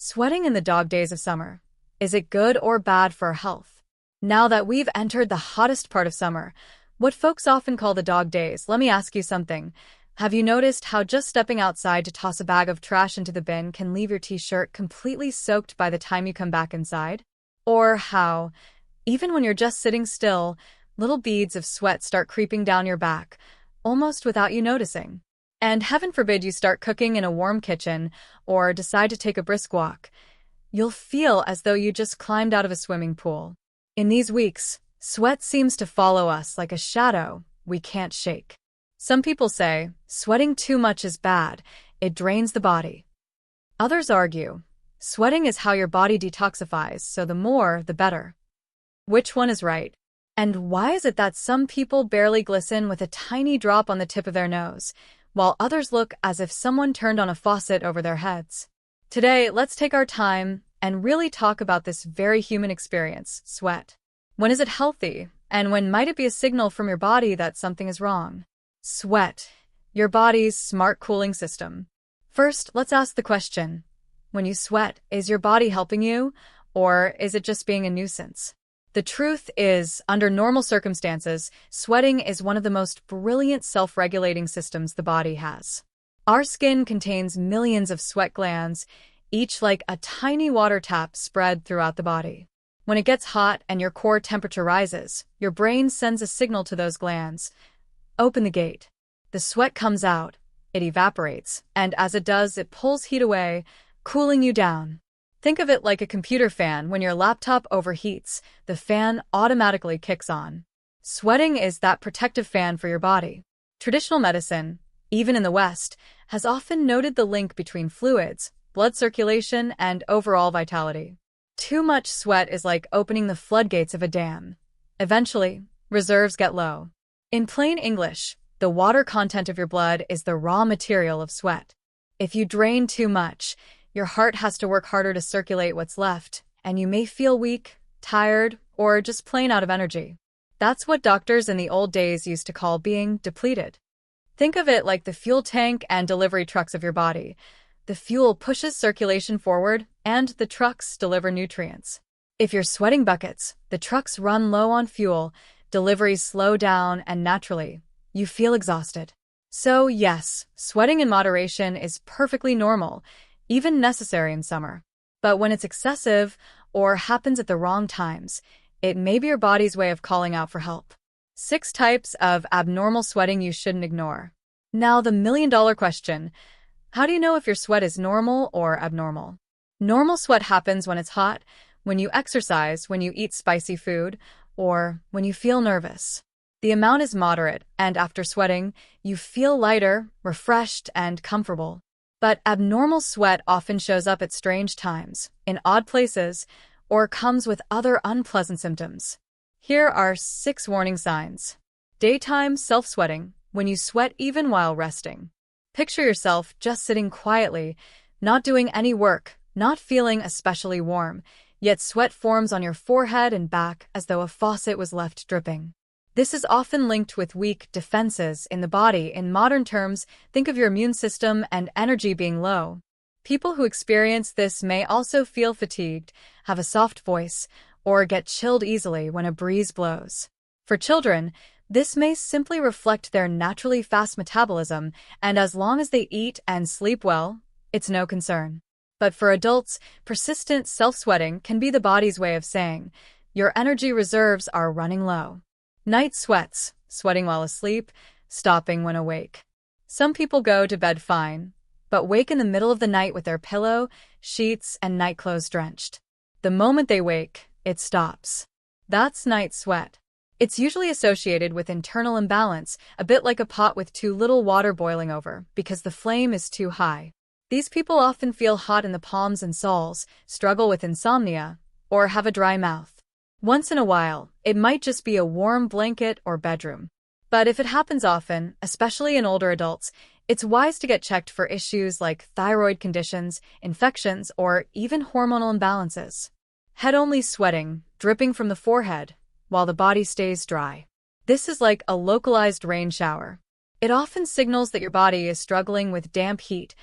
Sweating in the dog days of summer. Is it good or bad for our health? Now that we've entered the hottest part of summer, what folks often call the dog days, let me ask you something. Have you noticed how just stepping outside to toss a bag of trash into the bin can leave your t-shirt completely soaked by the time you come back inside? Or how, even when you're just sitting still, little beads of sweat start creeping down your back, almost without you noticing? And heaven forbid you start cooking in a warm kitchen or decide to take a brisk walk. You'll feel as though you just climbed out of a swimming pool. In these weeks, sweat seems to follow us like a shadow we can't shake. Some people say sweating too much is bad, it drains the body. Others argue sweating is how your body detoxifies, so the more, the better. Which one is right? And why is it that some people barely glisten with a tiny drop on the tip of their nose, while others look as if someone turned on a faucet over their heads? Today, let's take our time and really talk about this very human experience, sweat. When is it healthy, and when might it be a signal from your body that something is wrong? Sweat, your body's smart cooling system. First, let's ask the question, when you sweat, is your body helping you, or is it just being a nuisance? The truth is, under normal circumstances, sweating is one of the most brilliant self-regulating systems the body has. Our skin contains millions of sweat glands, each like a tiny water tap spread throughout the body. When it gets hot and your core temperature rises, your brain sends a signal to those glands. Open the gate. The sweat comes out, it evaporates, and as it does, it pulls heat away, cooling you down. Think of it like a computer fan. When your laptop overheats, the fan automatically kicks on. Sweating is that protective fan for your body. Traditional medicine, even in the West, has often noted the link between fluids, blood circulation, and overall vitality. Too much sweat is like opening the floodgates of a dam. Eventually, reserves get low. In plain English, the water content of your blood is the raw material of sweat. If you drain too much, your heart has to work harder to circulate what's left, and you may feel weak, tired, or just plain out of energy. That's what doctors in the old days used to call being depleted. Think of it like the fuel tank and delivery trucks of your body. The fuel pushes circulation forward, and the trucks deliver nutrients. If you're sweating buckets, the trucks run low on fuel, deliveries slow down, and naturally, you feel exhausted. So yes, sweating in moderation is perfectly normal, even necessary in summer. But when it's excessive or happens at the wrong times, it may be your body's way of calling out for help. 6 types of abnormal sweating you shouldn't ignore. Now the million-dollar question, how do you know if your sweat is normal or abnormal? Normal sweat happens when it's hot, when you exercise, when you eat spicy food, or when you feel nervous. The amount is moderate, and after sweating, you feel lighter, refreshed, and comfortable. But abnormal sweat often shows up at strange times, in odd places, or comes with other unpleasant symptoms. Here are 6 warning signs. Daytime self-sweating, when you sweat even while resting. Picture yourself just sitting quietly, not doing any work, not feeling especially warm, yet sweat forms on your forehead and back as though a faucet was left dripping. This is often linked with weak defenses in the body. In modern terms, think of your immune system and energy being low. People who experience this may also feel fatigued, have a soft voice, or get chilled easily when a breeze blows. For children, this may simply reflect their naturally fast metabolism, and as long as they eat and sleep well, it's no concern. But for adults, persistent self-sweating can be the body's way of saying, your energy reserves are running low. Night sweats, sweating while asleep, stopping when awake. Some people go to bed fine, but wake in the middle of the night with their pillow, sheets, and nightclothes drenched. The moment they wake, it stops. That's night sweat. It's usually associated with internal imbalance, a bit like a pot with too little water boiling over, because the flame is too high. These people often feel hot in the palms and soles, struggle with insomnia, or have a dry mouth. Once in a while, it might just be a warm blanket or bedroom. But if it happens often, especially in older adults, it's wise to get checked for issues like thyroid conditions, infections, or even hormonal imbalances. Head-only sweating, dripping from the forehead, while the body stays dry. This is like a localized rain shower. It often signals that your body is struggling with damp heat,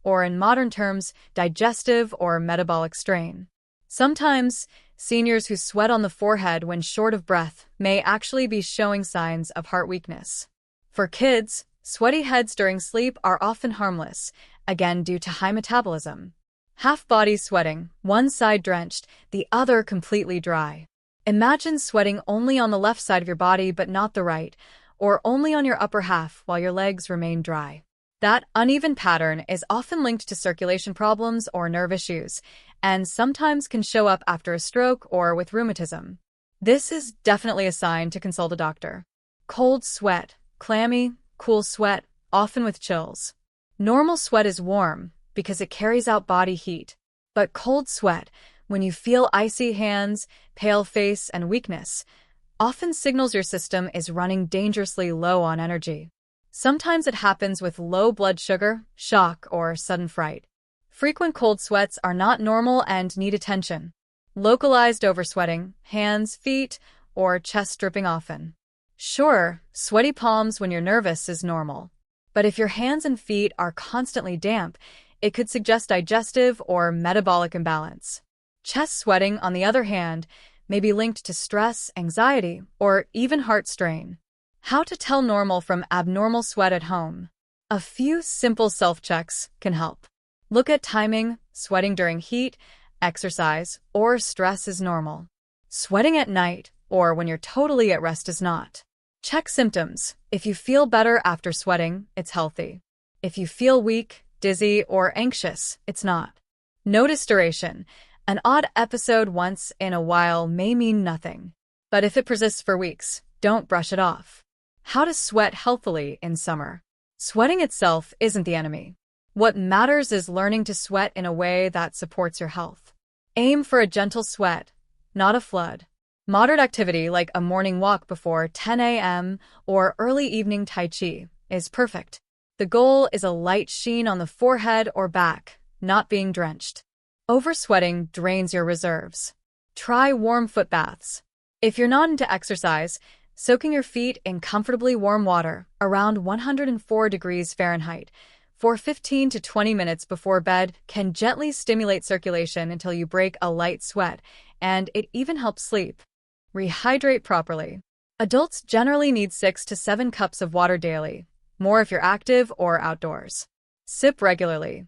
or in modern terms, digestive or metabolic strain. Sometimes, seniors who sweat on the forehead when short of breath may actually be showing signs of heart weakness. For kids, sweaty heads during sleep are often harmless, again due to high metabolism. Half body sweating, one side drenched, the other completely dry. Imagine sweating only on the left side of your body but not the right, or only on your upper half while your legs remain dry. That uneven pattern is often linked to circulation problems or nerve issues, and sometimes can show up after a stroke or with rheumatism. This is definitely a sign to consult a doctor. Cold sweat, clammy, cool sweat, often with chills. Normal sweat is warm because it carries out body heat, but cold sweat, when you feel icy hands, pale face, and weakness, often signals your system is running dangerously low on energy. Sometimes it happens with low blood sugar, shock, or sudden fright. Frequent cold sweats are not normal and need attention. Localized oversweating, hands, feet, or chest dripping often. Sure, sweaty palms when you're nervous is normal. But if your hands and feet are constantly damp, it could suggest digestive or metabolic imbalance. Chest sweating, on the other hand, may be linked to stress, anxiety, or even heart strain. How to tell normal from abnormal sweat at home. A few simple self-checks can help. Look at timing. Sweating during heat, exercise, or stress is normal. Sweating at night or when you're totally at rest is not. Check symptoms. If you feel better after sweating, it's healthy. If you feel weak, dizzy, or anxious, it's not. Notice duration. An odd episode once in a while may mean nothing. But if it persists for weeks, don't brush it off. How to sweat healthily in summer. Sweating itself isn't the enemy. What matters is learning to sweat in a way that supports your health. Aim for a gentle sweat, not a flood. Moderate activity like a morning walk before 10 a.m. or early evening Tai Chi is perfect. The goal is a light sheen on the forehead or back, not being drenched. Oversweating drains your reserves. Try warm foot baths. If you're not into exercise, soaking your feet in comfortably warm water, around 104 degrees Fahrenheit, for 15 to 20 minutes before bed can gently stimulate circulation until you break a light sweat, and it even helps sleep. Rehydrate properly. Adults generally need 6 to 7 cups of water daily, more if you're active or outdoors. Sip regularly.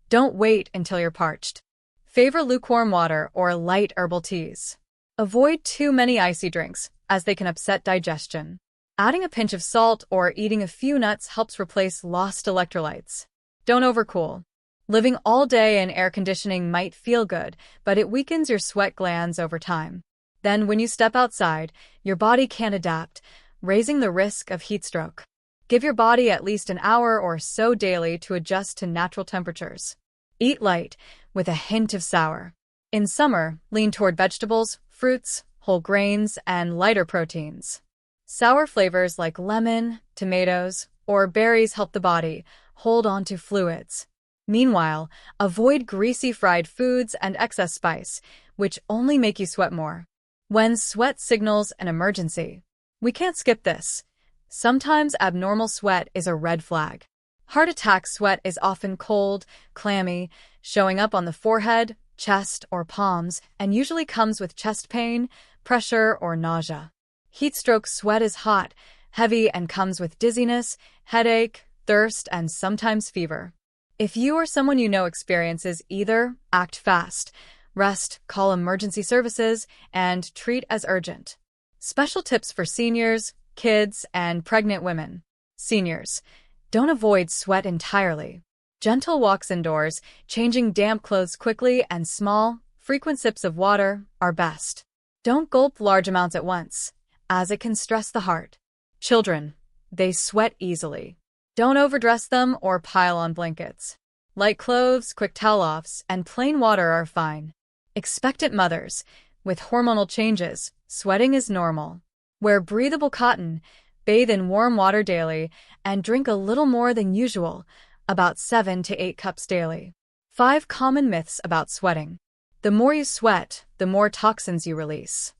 Don't wait until you're parched. Favor lukewarm water or light herbal teas. Avoid too many icy drinks, as they can upset digestion. Adding a pinch of salt or eating a few nuts helps replace lost electrolytes. Don't overcool. Living all day in air conditioning might feel good, but it weakens your sweat glands over time. Then when you step outside, your body can't adapt, raising the risk of heat stroke. Give your body at least an hour or so daily to adjust to natural temperatures. Eat light, with a hint of sour. In summer, lean toward vegetables, fruits, whole grains, and lighter proteins. Sour flavors like lemon, tomatoes, or berries help the body hold on to fluids. Meanwhile, avoid greasy fried foods and excess spice, which only make you sweat more. When sweat signals an emergency, we can't skip this. Sometimes abnormal sweat is a red flag. Heart attack sweat is often cold, clammy, showing up on the forehead, chest, or palms, and usually comes with chest pain, pressure, or nausea. Heat stroke sweat is hot, heavy, and comes with dizziness, headache, thirst, and sometimes fever. If you or someone you know experiences either, act fast. Rest, call emergency services, and treat as urgent. Special tips for seniors, kids, and pregnant women. Seniors, don't avoid sweat entirely. Gentle walks indoors, changing damp clothes quickly, and small, frequent sips of water are best. Don't gulp large amounts at once, as it can stress the heart. Children, they sweat easily. Don't overdress them or pile on blankets. Light clothes, quick towel-offs, and plain water are fine. Expectant mothers, with hormonal changes, sweating is normal. Wear breathable cotton, bathe in warm water daily, and drink a little more than usual, about 7 to 8 cups daily. 5 common myths about sweating. The more you sweat, the more toxins you release.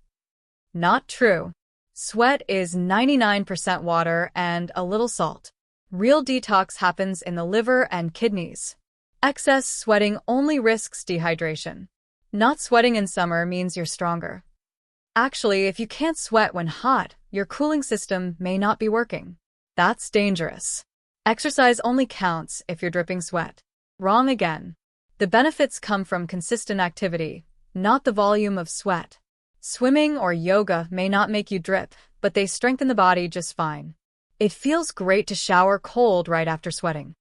Not true. Sweat is 99% water and a little salt. Real detox happens in the liver and kidneys. Excess sweating only risks dehydration. Not sweating in summer means you're stronger. Actually, if you can't sweat when hot, your cooling system may not be working. That's dangerous. Exercise only counts if you're dripping sweat. Wrong again. The benefits come from consistent activity, not the volume of sweat. Swimming or yoga may not make you drip, but they strengthen the body just fine. It feels great to shower cold right after sweating.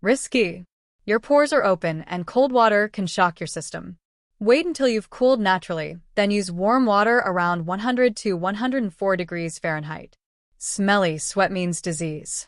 Risky. Your pores are open and cold water can shock your system. Wait until you've cooled naturally, then use warm water around 100 to 104 degrees Fahrenheit. Smelly sweat means disease.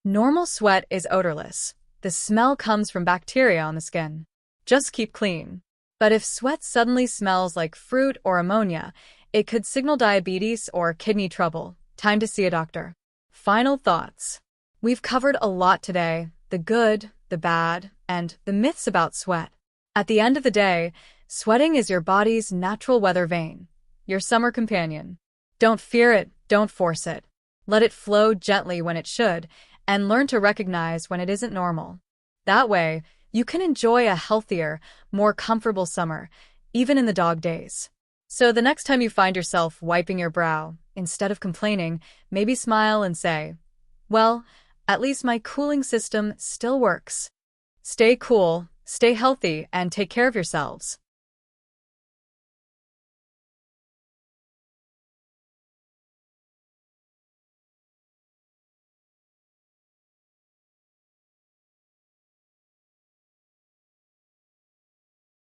Normal sweat is odorless. The smell comes from bacteria on the skin. Just keep clean. But if sweat suddenly smells like fruit or ammonia, it could signal diabetes or kidney trouble. Time to see a doctor. Final thoughts. We've covered a lot today: the good, the bad, and the myths about sweat. At the end of the day, sweating is your body's natural weather vane, your summer companion. Don't fear it, don't force it. Let it flow gently when it should, and learn to recognize when it isn't normal. That way, you can enjoy a healthier, more comfortable summer, even in the dog days. So the next time you find yourself wiping your brow, instead of complaining, maybe smile and say, well, at least my cooling system still works. Stay cool, stay healthy, and take care of yourselves.